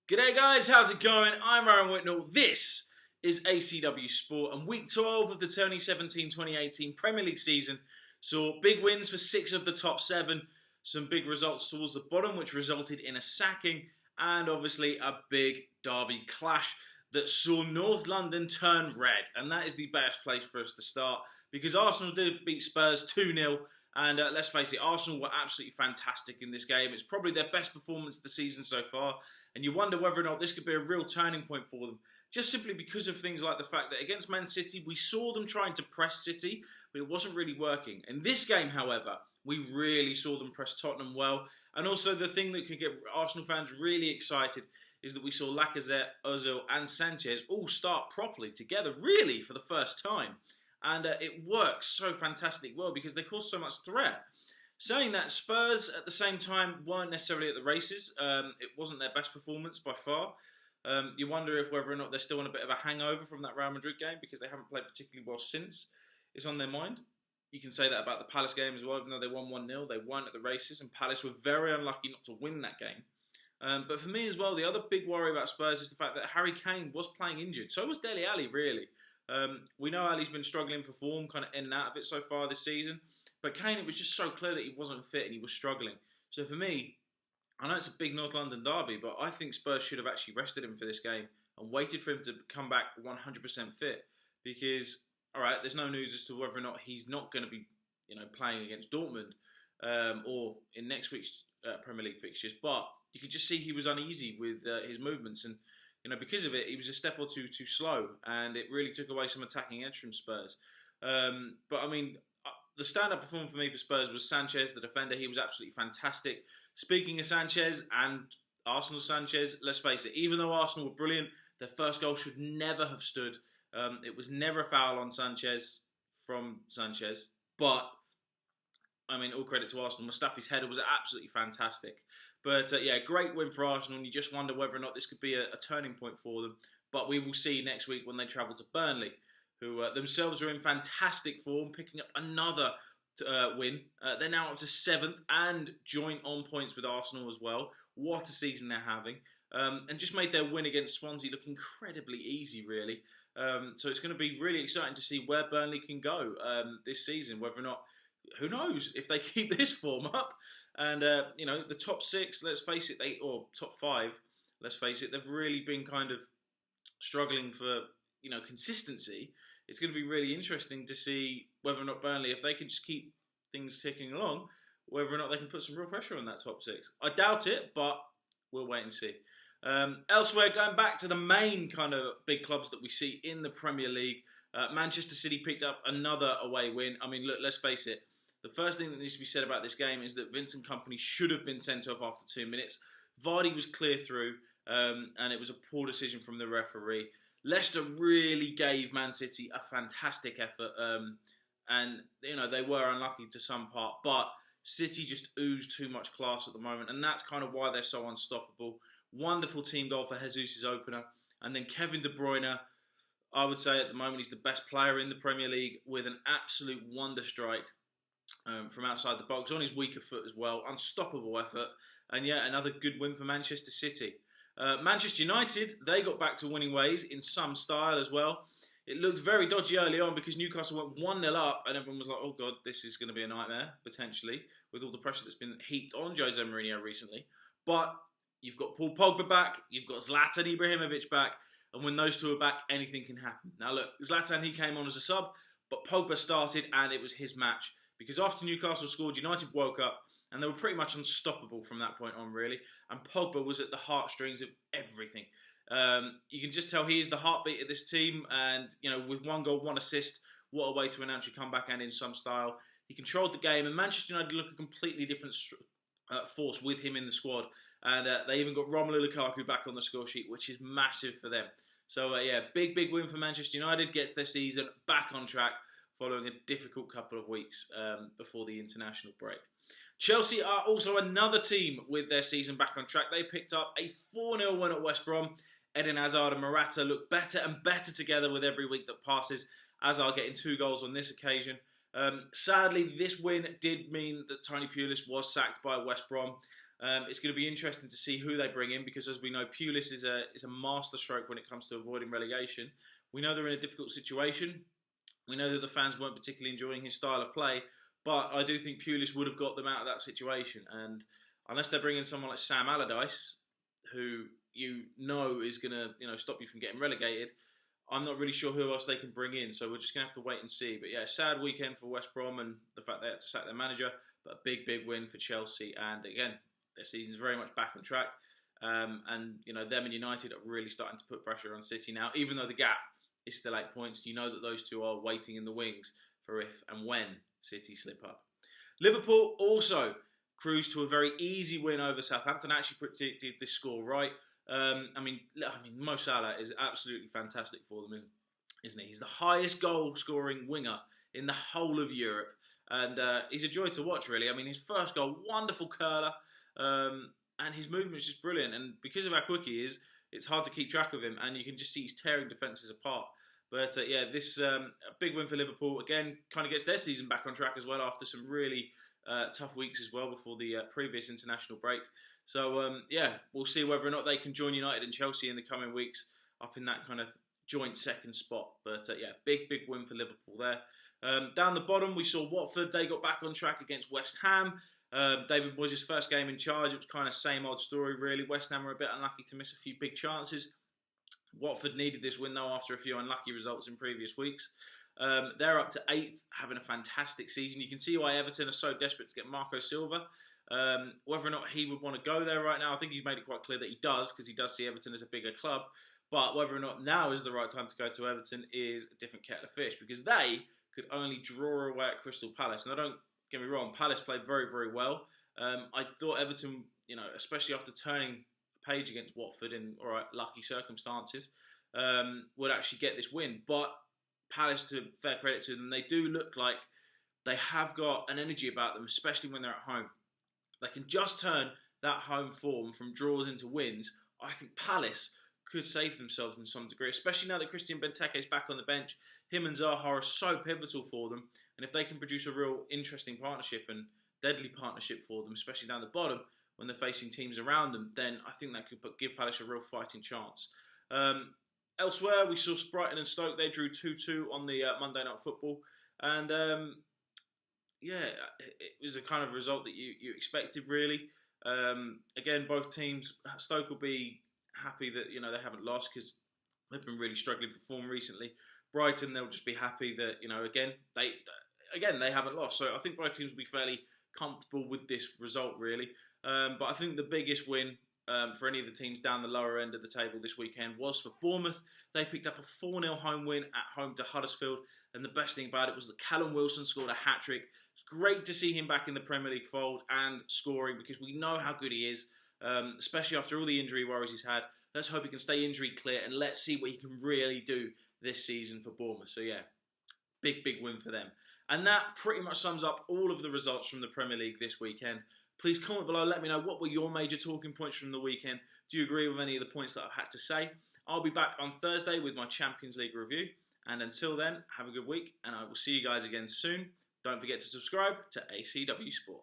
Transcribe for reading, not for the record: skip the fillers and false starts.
G'day guys, how's it going? I'm Aaron Whitnall. This is ACWSport, and week 12 of the 2017-2018 Premier League season saw big wins for 6 of the top 7, some big results towards the bottom which resulted in a sacking, and obviously a big derby clash that saw North London turn red. And that is the best place for us to start, because Arsenal did beat Spurs 2-0, and let's face it, Arsenal were absolutely fantastic in this game. It's probably their best performance of the season so far, and you wonder whether or not this could be a real turning point for them, just simply because of things like the fact that against Man City, we saw them trying to press City, but it wasn't really working. In this game, however, we really saw them press Tottenham well, and also the thing that could get Arsenal fans really excited is that we saw Lacazette, Ozil and Sanchez all start properly together, really, for the first time. And it works so fantastic well because they cause so much threat. Saying that, Spurs at the same time weren't necessarily at the races. It wasn't their best performance by far. You wonder if whether or not they're still on a bit of a hangover from that Real Madrid game because they haven't played particularly well since. It's on their mind. You can say that about the Palace game as well. Even though they won 1-0, they weren't at the races, and Palace were very unlucky not to win that game. But for me as well, the other big worry about Spurs is the fact that Harry Kane was playing injured. So was Dele Alli, really. We know Ali's been struggling for form, kind of in and out of it so far this season. But Kane, it was just so clear that he wasn't fit and he was struggling. So for me, I know it's a big North London derby, but I think Spurs should have actually rested him for this game and waited for him to come back 100% fit. Because, all right, there's no news as to whether or not he's not going to be, playing against Dortmund or in next week's Premier League fixtures. But you could just see he was uneasy with his movements, and because of it, he was a step or two too slow, and it really took away some attacking edge from Spurs. But I mean, the stand-up performer for me for Spurs was Sanchez, the defender. He was absolutely fantastic. Speaking of Sanchez and Arsenal Sanchez, let's face it, even though Arsenal were brilliant, their first goal should never have stood. It was never a foul on Sanchez from Sanchez, but I mean, all credit to Arsenal. Mustafi's header was absolutely fantastic. But yeah, great win for Arsenal, and you just wonder whether or not this could be a turning point for them. But we will see next week when they travel to Burnley, who themselves are in fantastic form, picking up another win. They're now up to 7th and joint on points with Arsenal as well. What a season they're having. And just made their win against Swansea look incredibly easy, really. So it's going to be really exciting to see where Burnley can go this season, whether or not, who knows if they keep this form up. And, the top 6, let's face it, or top 5, let's face it, they've really been kind of struggling for, consistency. It's going to be really interesting to see whether or not Burnley, if they can just keep things ticking along, whether or not they can put some real pressure on that top 6. I doubt it, but we'll wait and see. Elsewhere, going back to the main kind of big clubs that we see in the Premier League, Manchester City picked up another away win. I mean, look, let's face it. The first thing that needs to be said about this game is that Vincent Kompany should have been sent off after 2 minutes. Vardy was clear through, and it was a poor decision from the referee. Leicester really gave Man City a fantastic effort, and they were unlucky to some part, but City just ooze too much class at the moment, and that's kind of why they're so unstoppable. Wonderful team goal for Jesus' opener, and then Kevin De Bruyne, I would say at the moment he's the best player in the Premier League with an absolute wonder strike from outside the box, on his weaker foot as well. Unstoppable effort, and yeah, another good win for Manchester City. Manchester United, they got back to winning ways in some style as well. It looked very dodgy early on because Newcastle went 1-0 up and everyone was like, oh God, this is going to be a nightmare, potentially, with all the pressure that's been heaped on Jose Mourinho recently. But you've got Paul Pogba back, you've got Zlatan Ibrahimovic back, and when those two are back, anything can happen. Now look, Zlatan, he came on as a sub, but Pogba started and it was his match. Because after Newcastle scored, United woke up and they were pretty much unstoppable from that point on, really. And Pogba was at the heartstrings of everything. You can just tell he is the heartbeat of this team. And, with 1 goal, 1 assist, what a way to announce your comeback and in some style. He controlled the game, and Manchester United look a completely different force with him in the squad. And they even got Romelu Lukaku back on the score sheet, which is massive for them. So, yeah, big win for Manchester United. Gets their season back on track, following a difficult couple of weeks before the international break. Chelsea are also another team with their season back on track. They picked up a 4-0 win at West Brom. Eden Hazard and Morata look better and better together with every week that passes. Hazard getting 2 goals on this occasion. Sadly, this win did mean that Tony Pulis was sacked by West Brom. It's going to be interesting to see who they bring in because, as we know, Pulis is a masterstroke when it comes to avoiding relegation. We know they're in a difficult situation. We know that the fans weren't particularly enjoying his style of play, but I do think Pulis would have got them out of that situation. And unless they're bringing someone like Sam Allardyce, who is going to stop you from getting relegated, I'm not really sure who else they can bring in. So we're just going to have to wait and see. But yeah, sad weekend for West Brom and the fact they had to sack their manager, but a big win for Chelsea. And again, their season's very much back on track. And them and United are really starting to put pressure on City now, even though the gap is still 8 points. You know that those two are waiting in the wings for if and when City slip up. Liverpool also cruised to a very easy win over Southampton. I actually predicted this score right. Mo Salah is absolutely fantastic for them, isn't he? He's the highest goal-scoring winger in the whole of Europe, and he's a joy to watch, really. I mean, his first goal, wonderful curler, and his movement's just brilliant. And because of how quick he is, it's hard to keep track of him, and you can just see he's tearing defences apart. But this a big win for Liverpool. Again, kind of gets their season back on track as well after some really tough weeks as well before the previous international break. So, we'll see whether or not they can join United and Chelsea in the coming weeks up in that kind of joint second spot. But, big win for Liverpool there. Down the bottom, we saw Watford. They got back on track against West Ham. David Moyes' first game in charge. It was kind of same old story, really. West Ham were a bit unlucky to miss a few big chances. Watford needed this win, though, after a few unlucky results in previous weeks. They're up to 8th, having a fantastic season. You can see why Everton are so desperate to get Marco Silva. Whether or not he would want to go there right now, I think he's made it quite clear that he does, because he does see Everton as a bigger club. But whether or not now is the right time to go to Everton is a different kettle of fish, because they could only draw away at Crystal Palace. Now, don't get me wrong, Palace played very, very well. I thought Everton, especially after turning a page against Watford in lucky circumstances, would actually get this win. But Palace, to fair credit to them, they do look like they have got an energy about them, especially when they're at home. They can just turn that home form from draws into wins. I think Palace could save themselves in some degree, especially now that Christian Benteke is back on the bench. Him and Zaha are so pivotal for them, and if they can produce a real interesting partnership and deadly partnership for them, especially down the bottom when they're facing teams around them, then I think that could give Palace a real fighting chance. Elsewhere, we saw Brighton and Stoke. They drew 2-2 on the Monday Night Football, and it was a kind of result that you expected, really. Again, both teams, Stoke will be happy that they haven't lost because they've been really struggling for form recently. Brighton, they'll just be happy that they haven't lost. So I think both teams will be fairly comfortable with this result, really. But I think the biggest win for any of the teams down the lower end of the table this weekend was for Bournemouth. They picked up a 4-0 home win at home to Huddersfield, and the best thing about it was that Callum Wilson scored a hat-trick. It's great to see him back in the Premier League fold and scoring, because we know how good he is, especially after all the injury worries he's had. Let's hope he can stay injury clear, and let's see what he can really do this season for Bournemouth. So big win for them. And that pretty much sums up all of the results from the Premier League this weekend. Please comment below, let me know what were your major talking points from the weekend. Do you agree with any of the points that I've had to say? I'll be back on Thursday with my Champions League review. And until then, have a good week, and I will see you guys again soon. Don't forget to subscribe to ACW Sport.